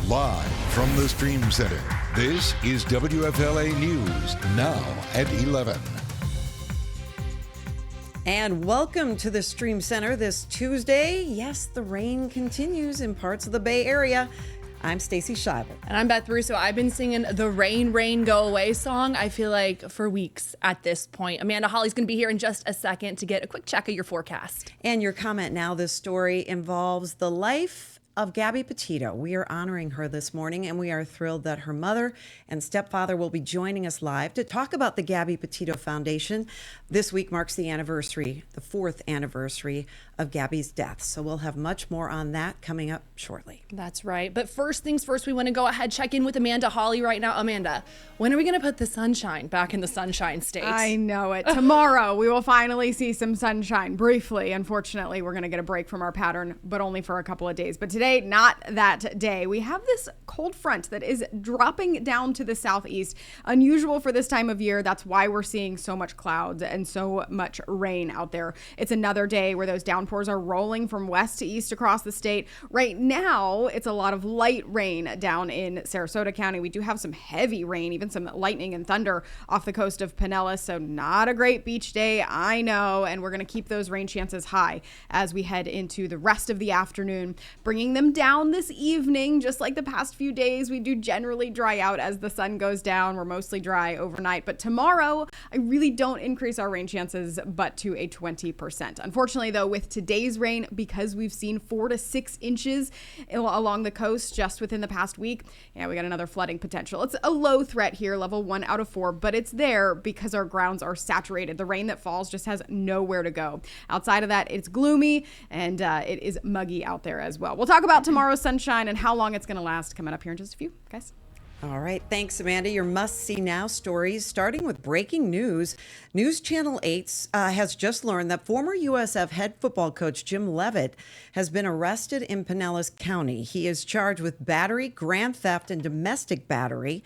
Live from the Stream Center, this is WFLA News Now at 11. And welcome to the Stream Center this Tuesday. Yes, the rain continues in parts of the Bay Area. I'm Stacy Scheibel. And I'm Beth Russo. I've been singing the Rain, Rain, Go Away song, I feel like, for weeks at this point. Amanda Hawley's going to be here in just a second to get a quick check of your forecast. And your comment now, this story involves the life of Gabby Petito. We are honoring her this morning, and we are thrilled that her mother and stepfather will be joining us live to talk about the Gabby Petito Foundation. This week marks the anniversary, the 4th anniversary of Gabby's death. So we'll have much more on that coming up shortly. That's right. But first things first, we want to go ahead, check in with Amanda Hawley right now. Amanda, when are we going to put the sunshine back in the Sunshine State? I know it. Tomorrow, we will finally see some sunshine briefly. Unfortunately, we're going to get a break from our pattern, but only for a couple of days. But today, not that day. We have this cold front that is dropping down to the southeast. Unusual for this time of year. That's why we're seeing so much clouds and so much rain out there. It's another day where those downpours are rolling from west to east across the state. Right now, it's a lot of light rain down in Sarasota County. We do have some heavy rain, even some lightning and thunder off the coast of Pinellas. So not a great beach day, I know. And we're going to keep those rain chances high as we head into the rest of the afternoon, bringing them down this evening. Just like the past few days, we do generally dry out as the sun goes down. We're mostly dry overnight. But tomorrow, I really don't increase our rain chances but to a 20%. Unfortunately, though, with today's rain, because we've seen 4 to 6 inches along the coast just within the past week, we got another flooding potential. It's a low threat here, level 1 out of 4, but it's there because our grounds are saturated. The rain that falls just has nowhere to go. Outside of that, it's gloomy and it is muggy out there as well. We'll talk about tomorrow's sunshine and how long it's going to last coming up here in just a few, guys. All right. Thanks, Amanda. Your must-see now stories, starting with breaking news. News Channel 8 has just learned that former USF head football coach Jim Leavitt has been arrested in Pinellas County. He is charged with battery, grand theft, and domestic battery.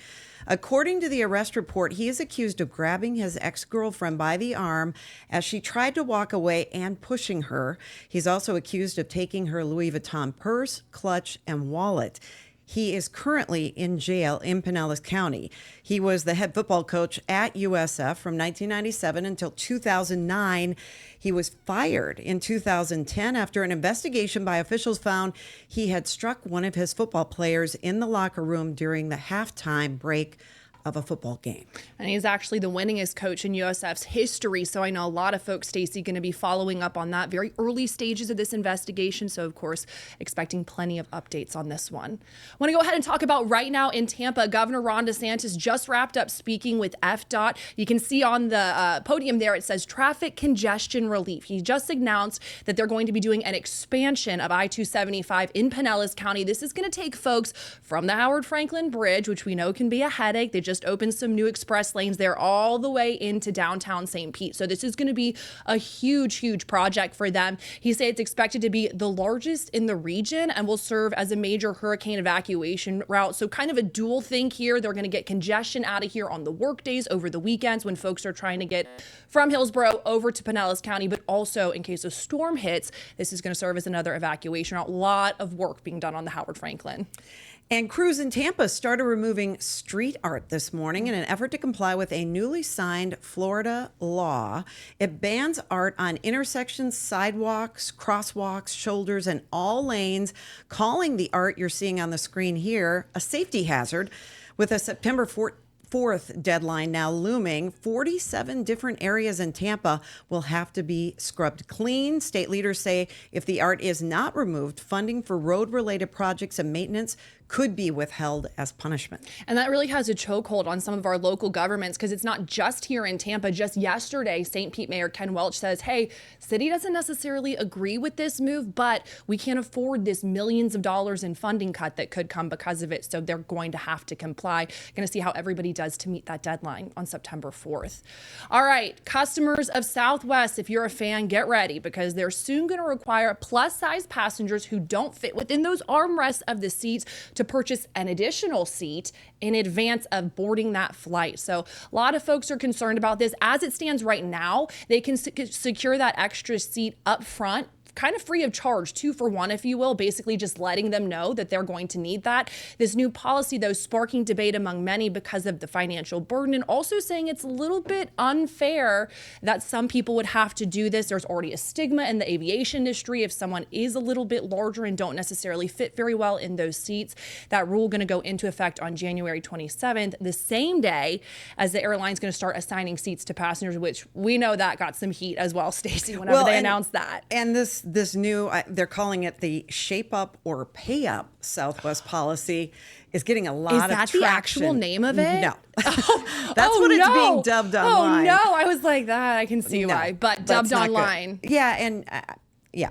According to the arrest report, he is accused of grabbing his ex-girlfriend by the arm as she tried to walk away and pushing her. He's also accused of taking her Louis Vuitton purse, clutch, and wallet. He is currently in jail in Pinellas County. He was the head football coach at USF from 1997 until 2009. He was fired in 2010 after an investigation by officials found he had struck one of his football players in the locker room during the halftime break of a football game. And he's actually the winningest coach in USF's history. So I know a lot of folks, Stacey, going to be following up on that. Very early stages of this investigation. So, of course, expecting plenty of updates on this one. I want to go ahead and talk about right now in Tampa. Governor Ron DeSantis just wrapped up speaking with FDOT. You can see on the podium there, it says traffic congestion relief. He just announced that they're going to be doing an expansion of I-275 in Pinellas County. This is going to take folks from the Howard Franklin Bridge, which we know can be a headache. They just opened some new express lanes there all the way into downtown St. Pete. So this is going to be a huge, huge project for them. He said it's expected to be the largest in the region and will serve as a major hurricane evacuation route. So kind of a dual thing here. They're going to get congestion out of here on the work days over the weekends when folks are trying to get from Hillsborough over to Pinellas County, but also in case a storm hits, this is going to serve as another evacuation route. A lot of work being done on the Howard Franklin. And crews in Tampa started removing street art this morning in an effort to comply with a newly signed Florida law. It bans art on intersections, sidewalks, crosswalks, shoulders, and all lanes, calling the art you're seeing on the screen here a safety hazard. With a September 4th deadline now looming, 47 different areas in Tampa will have to be scrubbed clean. State leaders say if the art is not removed, funding for road-related projects and maintenance could be withheld as punishment. And that really has a chokehold on some of our local governments because it's not just here in Tampa. Just yesterday, St. Pete Mayor Ken Welch says, hey, city doesn't necessarily agree with this move, but we can't afford this millions of dollars in funding cut that could come because of it. So they're going to have to comply. Going to see how everybody does to meet that deadline on September 4th. All right, customers of Southwest, if you're a fan, get ready because they're soon going to require plus-size passengers who don't fit within those armrests of the seats to purchase an additional seat in advance of boarding that flight. So a lot of folks are concerned about this. As it stands right now, they can secure that extra seat up front kind of free of charge, 2-for-1, if you will, basically just letting them know that they're going to need that. This new policy, though, sparking debate among many because of the financial burden, and also saying it's a little bit unfair that some people would have to do this. There's already a stigma in the aviation industry if someone is a little bit larger and don't necessarily fit very well in those seats. That rule going to go into effect on January 27th, the same day as the airline's going to start assigning seats to passengers, which we know that got some heat as well, Stacey, whenever they announced that. And this new, they're calling it the shape up or pay up Southwest policy, is getting a lot of traction. Is that the actual name of it? No. That's what it's being dubbed online. Oh, no. I was like, that I can see why. But dubbed online. Good. Yeah, and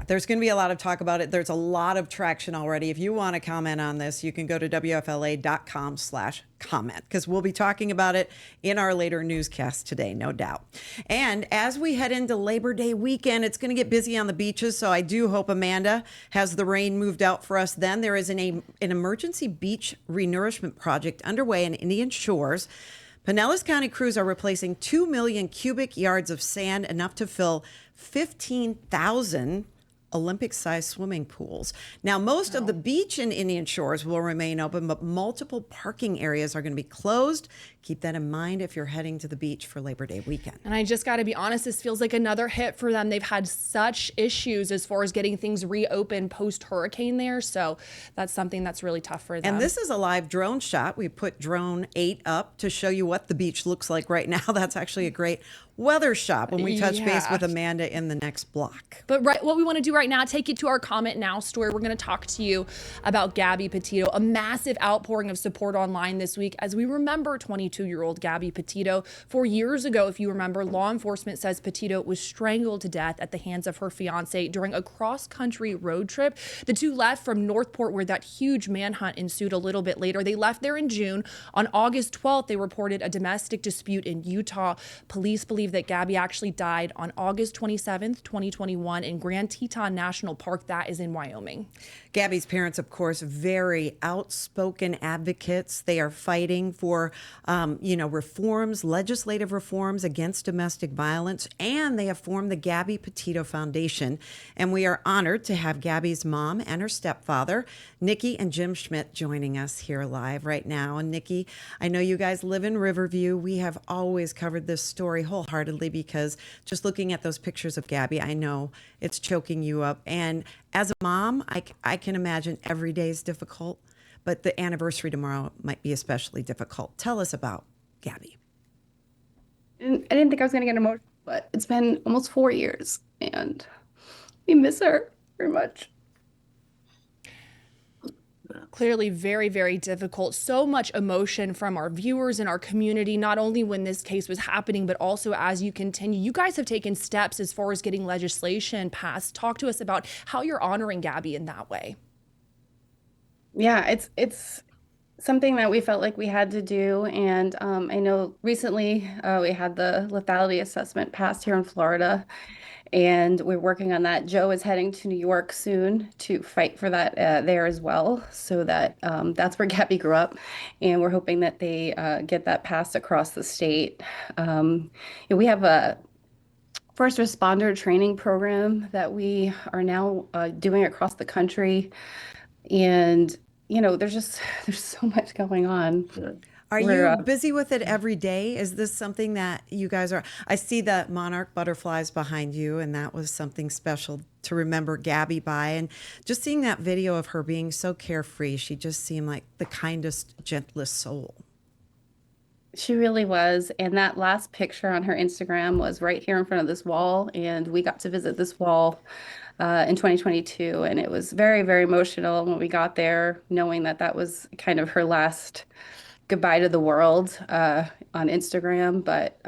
there's going to be a lot of talk about it. There's a lot of traction already. If you want to comment on this, you can go to WFLA.com/comment, because we'll be talking about it in our later newscast today, no doubt. And as we head into Labor Day weekend, it's going to get busy on the beaches. So I do hope Amanda has the rain moved out for us then. There is an emergency beach renourishment project underway in Indian Shores. Pinellas County crews are replacing 2 million cubic yards of sand, enough to fill 15,000 Olympic-sized swimming pools. Now, most of the beach in Indian Shores will remain open, but multiple parking areas are going to be closed. Keep that in mind if you're heading to the beach for Labor Day weekend. And I just got to be honest, this feels like another hit for them. They've had such issues as far as getting things reopened post-hurricane there. So that's something that's really tough for them. And this is a live drone shot. We put drone 8 up to show you what the beach looks like right now. That's actually a great weather shot when we touch base with Amanda in the next block. But what we want to do right now, take you to our Comment Now story. We're going to talk to you about Gabby Petito, a massive outpouring of support online this week as we remember 22-year-old Gabby Petito. 4 years ago, if you remember, law enforcement says Petito was strangled to death at the hands of her fiance during a cross-country road trip. The two left from Northport, where that huge manhunt ensued a little bit later. They left there in June. On August 12th, they reported a domestic dispute in Utah. Police believe that Gabby actually died on August 27th, 2021 in Grand Teton National Park. That is in Wyoming. Gabby's parents, of course, very outspoken advocates. They are fighting for, reforms, legislative reforms against domestic violence, and they have formed the Gabby Petito Foundation. And we are honored to have Gabby's mom and her stepfather, Nikki and Jim Schmidt, joining us here live right now. And Nikki, I know you guys live in Riverview. We have always covered this story wholeheartedly because just looking at those pictures of Gabby, I know it's choking you up. And as a mom, I can imagine every day is difficult, but the anniversary tomorrow might be especially difficult. Tell us about Gabby. And I didn't think I was going to get emotional, but it's been almost 4 years, and we miss her very much. Clearly very, very difficult. So much emotion from our viewers and our community, not only when this case was happening, but also as you continue. You guys have taken steps as far as getting legislation passed. Talk to us about how you're honoring Gabby in that way. Yeah, it's something that we felt like we had to do. And I know recently we had the lethality assessment passed here in Florida, and we're working on that. Joe is heading to New York soon to fight for that there as well. So that that's where Gabby grew up. And we're hoping that they get that passed across the state. We have a first responder training program that we are now doing across the country. And, there's so much going on. Are you busy with it every day? Is this something that you guys are? I see the monarch butterflies behind you, and that was something special to remember Gabby by. And just seeing that video of her being so carefree, she just seemed like the kindest, gentlest soul. She really was. And that last picture on her Instagram was right here in front of this wall. And we got to visit this wall in 2022. And it was very, very emotional when we got there, knowing that that was kind of her last goodbye to the world on Instagram. But,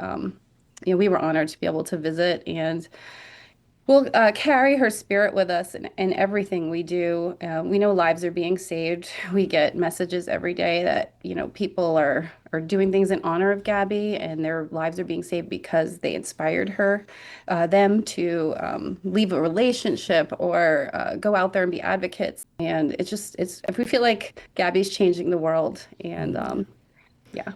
we were honored to be able to visit, and we'll carry her spirit with us in everything we do. We know lives are being saved. We get messages every day that, people are doing things in honor of Gabby, and their lives are being saved because they inspired them to leave a relationship or go out there and be advocates. And we feel like Gabby's changing the world. And Yeah.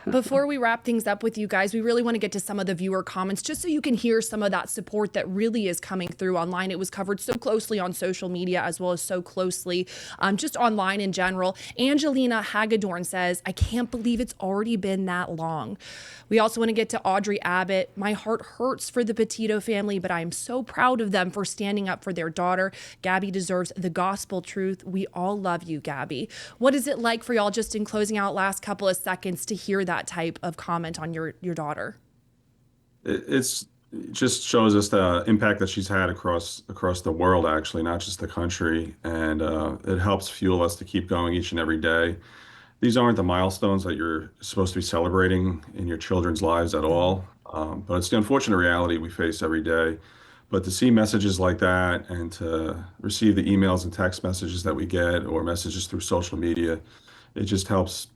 Before we wrap things up with you guys, we really want to get to some of the viewer comments just so you can hear some of that support that really is coming through online. It was covered so closely on social media as well as so closely just online in general. Angelina Hagedorn says, I can't believe it's already been that long. We also want to get to Audrey Abbott. My heart hurts for the Petito family, but I am so proud of them for standing up for their daughter. Gabby deserves the gospel truth. We all love you, Gabby. What is it like for y'all, just in closing out last couple of seconds, to hear that type of comment on your daughter? It just shows us the impact that she's had across the world, actually, not just the country, and it helps fuel us to keep going each and every day. These aren't the milestones that you're supposed to be celebrating in your children's lives at all, but it's the unfortunate reality we face every day. But to see messages like that and to receive the emails and text messages that we get or messages through social media, it just helps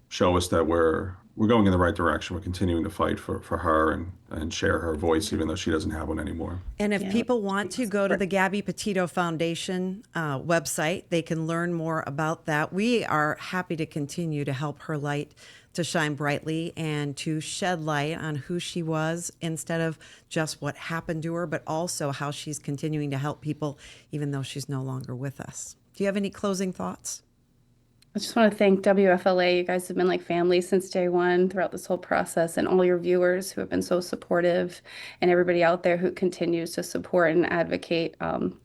show us that we're going in the right direction. We're continuing to fight for her and share her voice, even though she doesn't have one anymore. And if people want to go to the Gabby Petito Foundation website, they can learn more about that. We are happy to continue to help her light to shine brightly and to shed light on who she was instead of just what happened to her, but also how she's continuing to help people even though she's no longer with us. Do you have any closing thoughts? I just want to thank WFLA. You guys have been like family since day one throughout this whole process, and all your viewers who have been so supportive, and everybody out there who continues to support and advocate.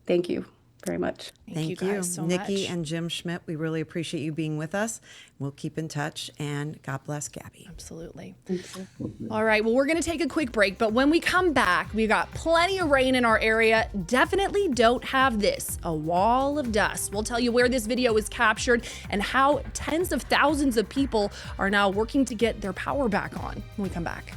Thank you very much. Thank you guys so Nikki much. and Jim Schmidt. We really appreciate you being with us. We'll keep in touch, and God bless Gabby. Absolutely. All right. Well, we're going to take a quick break, but when we come back, we've got plenty of rain in our area. Definitely don't have this, a wall of dust. We'll tell you where this video was captured and how tens of thousands of people are now working to get their power back on when we come back.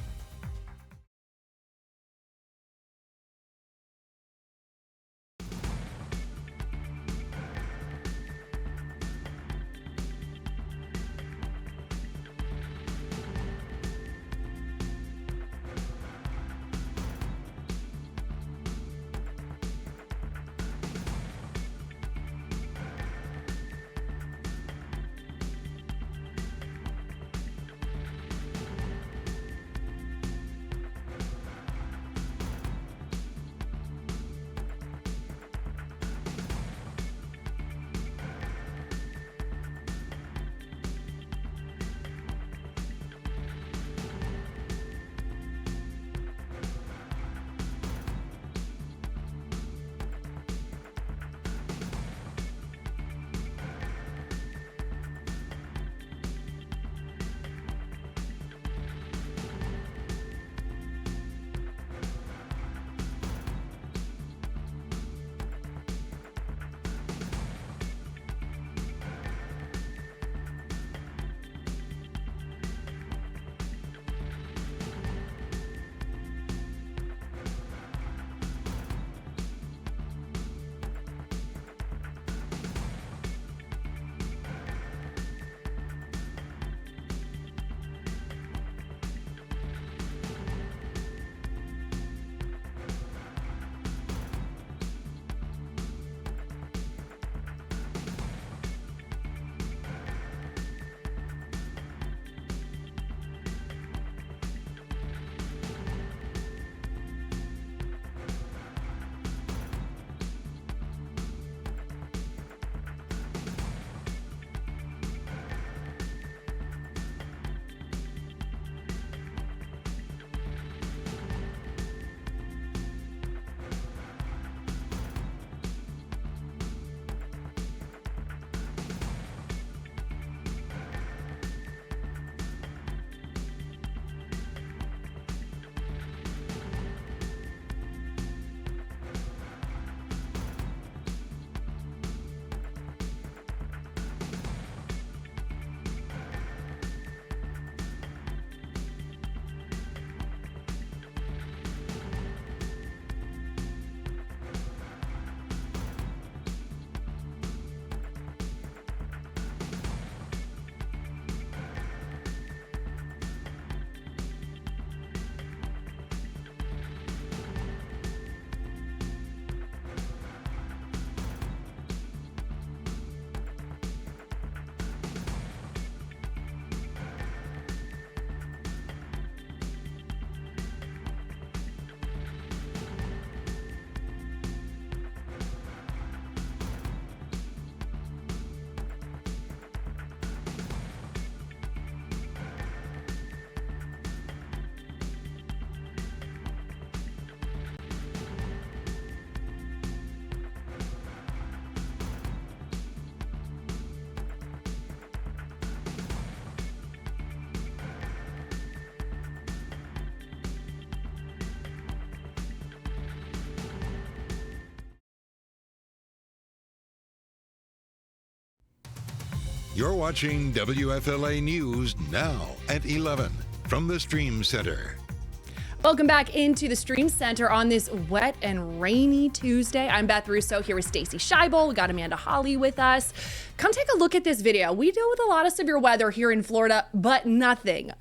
You're watching WFLA News Now at 11 from the Stream Center. Welcome back into the Stream Center on this wet and rainy Tuesday. I'm Beth Russo here with Stacy Scheibel. We got Amanda Holly with us. Come take a look at this video. We deal with a lot of severe weather here in Florida, but nothing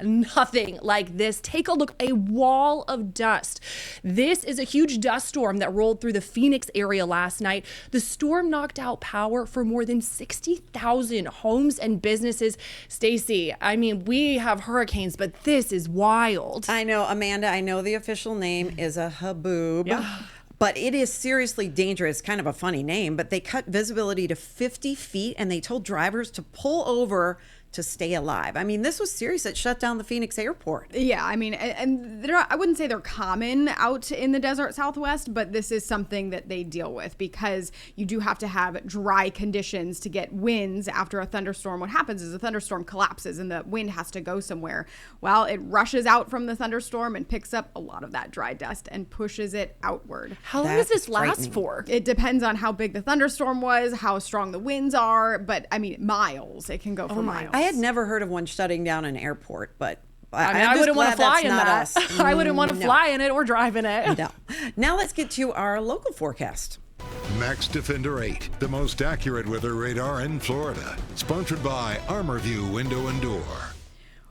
like this. Take a look, a wall of dust. This is a huge dust storm that rolled through the Phoenix area last night. The storm knocked out power for more than 60,000 homes and businesses. Stacy, I mean, we have hurricanes, but this is wild. I know, Amanda, I know the official name is a haboob. Yeah. But it is seriously dangerous. Kind of a funny name, but they cut visibility to 50 feet and they told drivers to pull over to stay alive. I mean, this was serious. It shut down the Phoenix airport. Yeah, I mean, and I wouldn't say they're common out in the desert Southwest, but this is something that they deal with because you do have to have dry conditions to get winds after a thunderstorm. What happens is a thunderstorm collapses and the wind has to go somewhere. Well, it rushes out from the thunderstorm and picks up a lot of that dry dust and pushes it outward. How long does this last for? It depends on how big the thunderstorm was, how strong the winds are, but I mean, miles. It can go for miles. I had never heard of one shutting down an airport, but I mean, I wouldn't want to fly in that. Us. I wouldn't want to fly in it or drive in it. No. Now let's get to our local forecast. Max Defender 8, the most accurate weather radar in Florida. Sponsored by ArmorView Window and Door.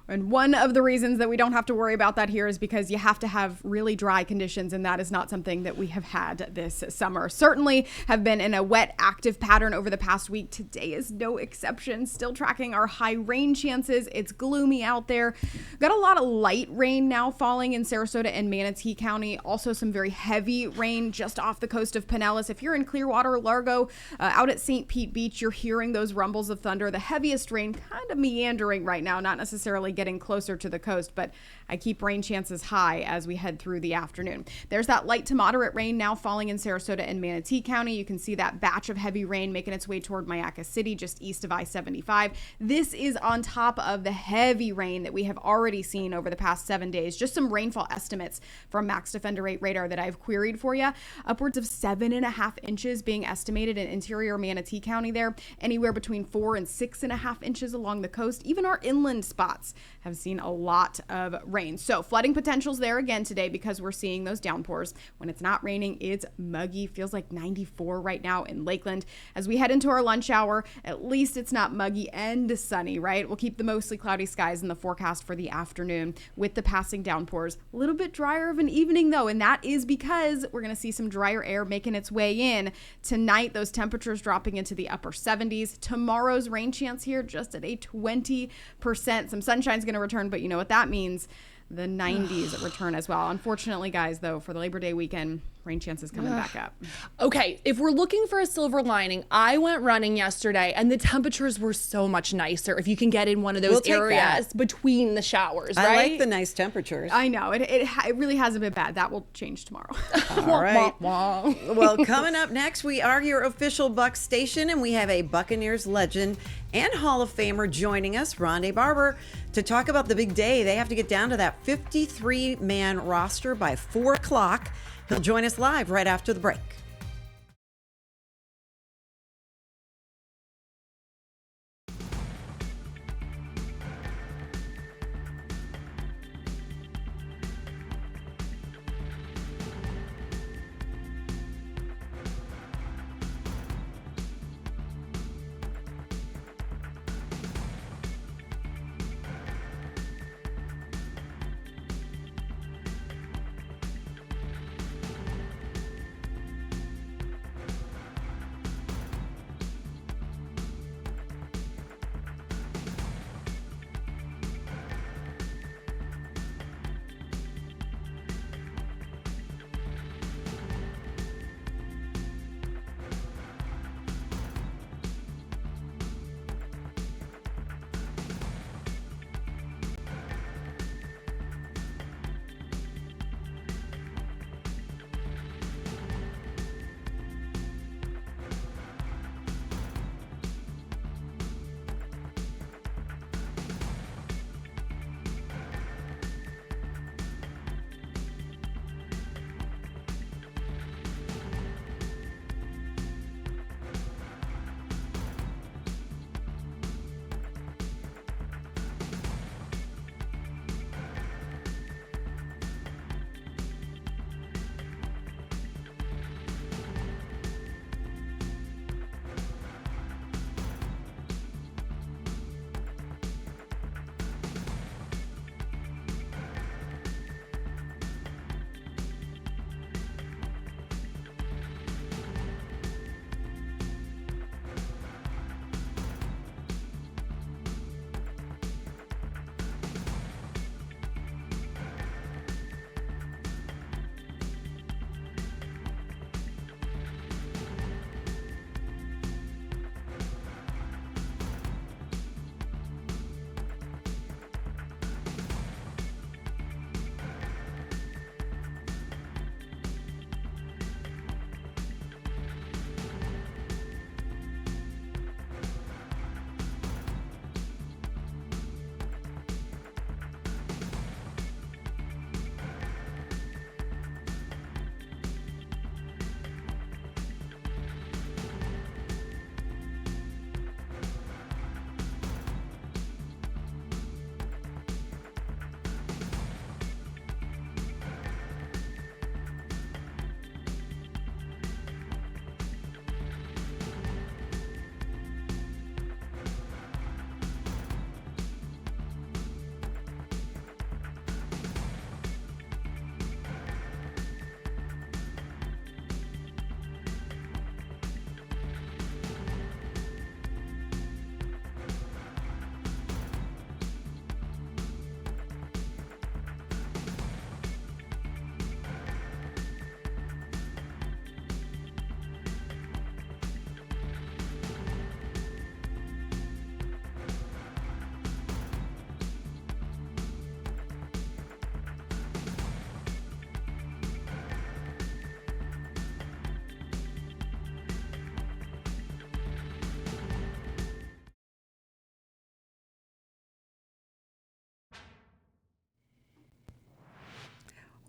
And one of the reasons that we don't have to worry about that here is because you have to have really dry conditions, and that is not something that we have had this summer. Certainly have been in a wet, active pattern over the past week. Today is no exception. Still tracking our high rain chances. It's gloomy out there. Got a lot of light rain now falling in Sarasota and Manatee County. Also some very heavy rain just off the coast of Pinellas. If you're in Clearwater, Largo, out at St. Pete Beach, you're hearing those rumbles of thunder. The heaviest rain kind of meandering right now, not necessarily getting closer to the coast, but I keep rain chances high as we head through the afternoon. There's that light to moderate rain now falling in Sarasota and Manatee County. You can see that batch of heavy rain making its way toward Mayaca City, just east of I-75. This is on top of the heavy rain that we have already seen over the past 7 days. Just some rainfall estimates from Max Defender 8 radar that I've queried for you. Upwards of 7.5 inches being estimated in interior Manatee County there. Anywhere between 4 and 6.5 inches along the coast. Even our inland spots have seen a lot of rain. So flooding potentials there again today because we're seeing those downpours. When it's not raining, it's muggy. Feels like 94 right now in Lakeland. As we head into our lunch hour, at least it's not muggy and sunny, right? We'll keep the mostly cloudy skies in the forecast for the afternoon with the passing downpours. A little bit drier of an evening though, and that is because we're going to see some drier air making its way in. Tonight, those temperatures dropping into the upper 70s. Tomorrow's rain chance here just at a 20%. Some sunshine's going to return, but you know what that means. The 90s return as well. Unfortunately, guys, though, for the Labor Day weekend, rain chances coming back up. Okay, if we're looking for a silver lining, I went running yesterday and the temperatures were so much nicer if you can get in one of those areas between the showers, right? I like the nice temperatures. I know. It really hasn't been bad. That will change tomorrow. All right. Wah. Well, coming up next, we are your official Bucs station, and we have a Buccaneers legend and Hall of Famer joining us, Rondé Barber, to talk about the big day. They have to get down to that 53-man roster by 4 o'clock. He'll join us live right after the break.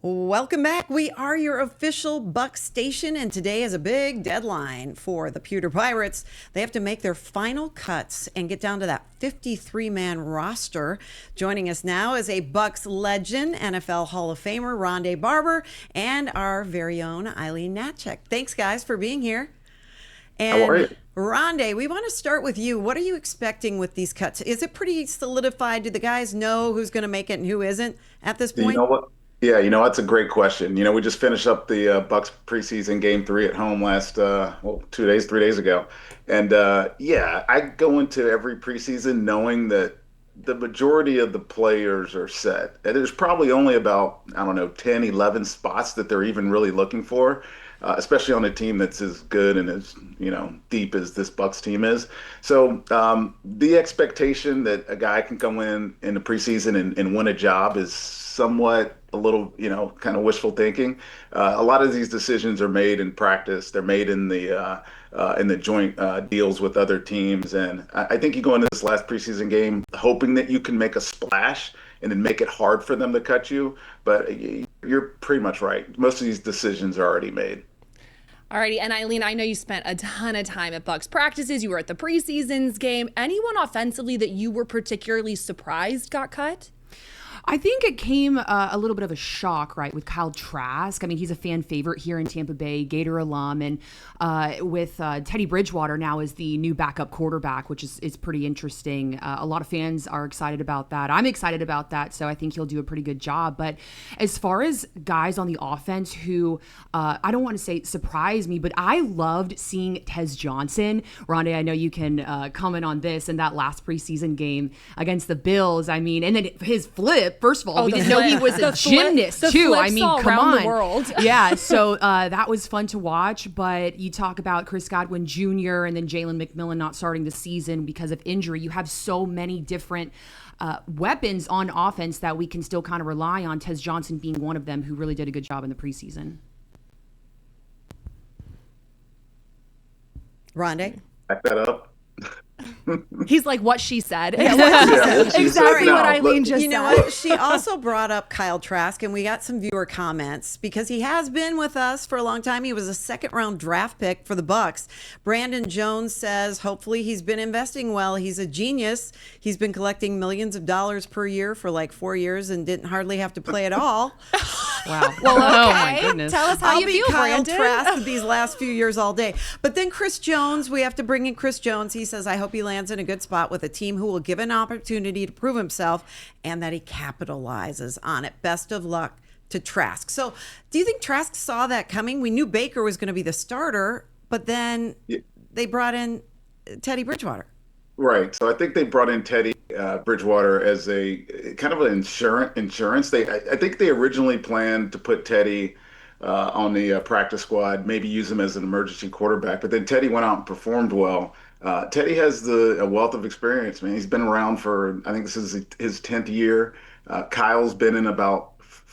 Welcome back. We are your official Buck station, and today is a big deadline for the Pewter Pirates. They have to make their final cuts and get down to that 53-man roster. Joining us now is a Bucks legend, NFL Hall of Famer Rondé Barber, and our very own Eileen Natchek. Thanks, guys, for being here. And how are you? Rondé, we want to start with you. What are you expecting with these cuts? Is it pretty solidified? Do the guys know who's going to make it and who isn't at this point? You know what? Yeah, that's a great question. We just finished up the Bucks preseason game 3 at home last 3 days ago. And I go into every preseason knowing that the majority of the players are set. And there's probably only about, 10, 11 spots that they're even really looking for, especially on a team that's as good and as, deep as this Bucks team is. So the expectation that a guy can come in the preseason and win a job is somewhat a little, kind of wishful thinking. A lot of these decisions are made in practice. They're made in the joint deals with other teams. And I think you go into this last preseason game hoping that you can make a splash and then make it hard for them to cut you. But you're pretty much right. Most of these decisions are already made. Alrighty, and Eileen, I know you spent a ton of time at Bucks practices. You were at the preseasons game. Anyone offensively that you were particularly surprised got cut? I think it came a little bit of a shock, right, with Kyle Trask. I mean, he's a fan favorite here in Tampa Bay, Gator alum, and with Teddy Bridgewater now as the new backup quarterback, which is pretty interesting. A lot of fans are excited about that. I'm excited about that, so I think he'll do a pretty good job. But as far as guys on the offense who, I don't want to say surprised me, but I loved seeing Tez Johnson. Rondé, I know you can comment on this in that last preseason game against the Bills. I mean, and then his flip. First of all, we didn't know he was a gymnast too. I mean, come on. The world. Yeah, so that was fun to watch. But you talk about Chris Godwin Jr. and then Jalen McMillan not starting the season because of injury. You have so many different weapons on offense that we can still kind of rely on. Tez Johnson being one of them, who really did a good job in the preseason. Rondé? Back that up. He's like what she said. Exactly what Eileen just said. You know what? She also brought up Kyle Trask, and we got some viewer comments because he has been with us for a long time. He was a second-round draft pick for the Bucks. Brandon Jones says, hopefully he's been investing well. He's a genius. He's been collecting millions of dollars per year for like 4 years and didn't hardly have to play at all. Wow. Well, okay. Oh, my goodness. Tell us how I'll you be feel, Kyle Brandon. Trask these last few years all day. But then Chris Jones, we have to bring in Chris Jones. He says, I hope he lands in a good spot with a team who will give an opportunity to prove himself and that he capitalizes on it. Best of luck to Trask. So do you think Trask saw that coming? We knew Baker was going to be the starter, but then they brought in Teddy Bridgewater. Right. So I think they brought in Teddy Bridgewater as a kind of an insurance. I think they originally planned to put Teddy on the practice squad, maybe use him as an emergency quarterback. But then Teddy went out and performed well. Teddy has a wealth of experience, man. He's been around for, I think this is his 10th year. Kyle's been in about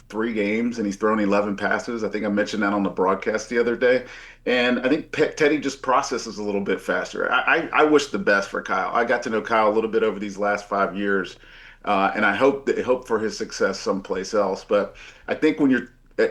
3 games and he's thrown 11 passes. I think I mentioned that on the broadcast the other day. And I think Teddy just processes a little bit faster. I wish the best for Kyle. I got to know Kyle a little bit over these last 5 years, and I hope for his success someplace else. But I think when you're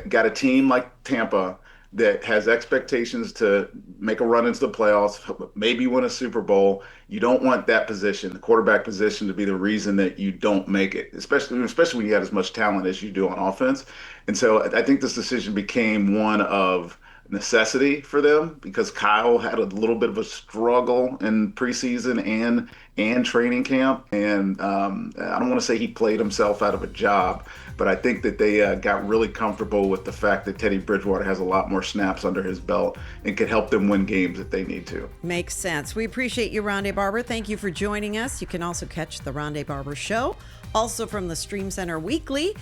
got a team like Tampa that has expectations to make a run into the playoffs, maybe win a Super Bowl, you don't want that position, the quarterback position, to be the reason that you don't make it, especially when you have as much talent as you do on offense. And so I think this decision became one of necessity for them because Kyle had a little bit of a struggle in preseason and training camp. And I don't want to say he played himself out of a job, but I think that they got really comfortable with the fact that Teddy Bridgewater has a lot more snaps under his belt and could help them win games if they need to. Makes sense. We appreciate you, Rondé Barber. Thank you for joining us. You can also catch the Rondé Barber Show, also from the Stream Center Weekly.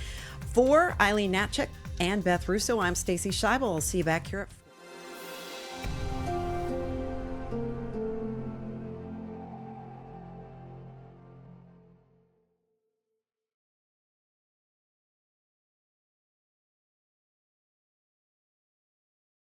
For Eileen Natchek and Beth Russo, I'm Stacey Scheibel. I'll see you back here at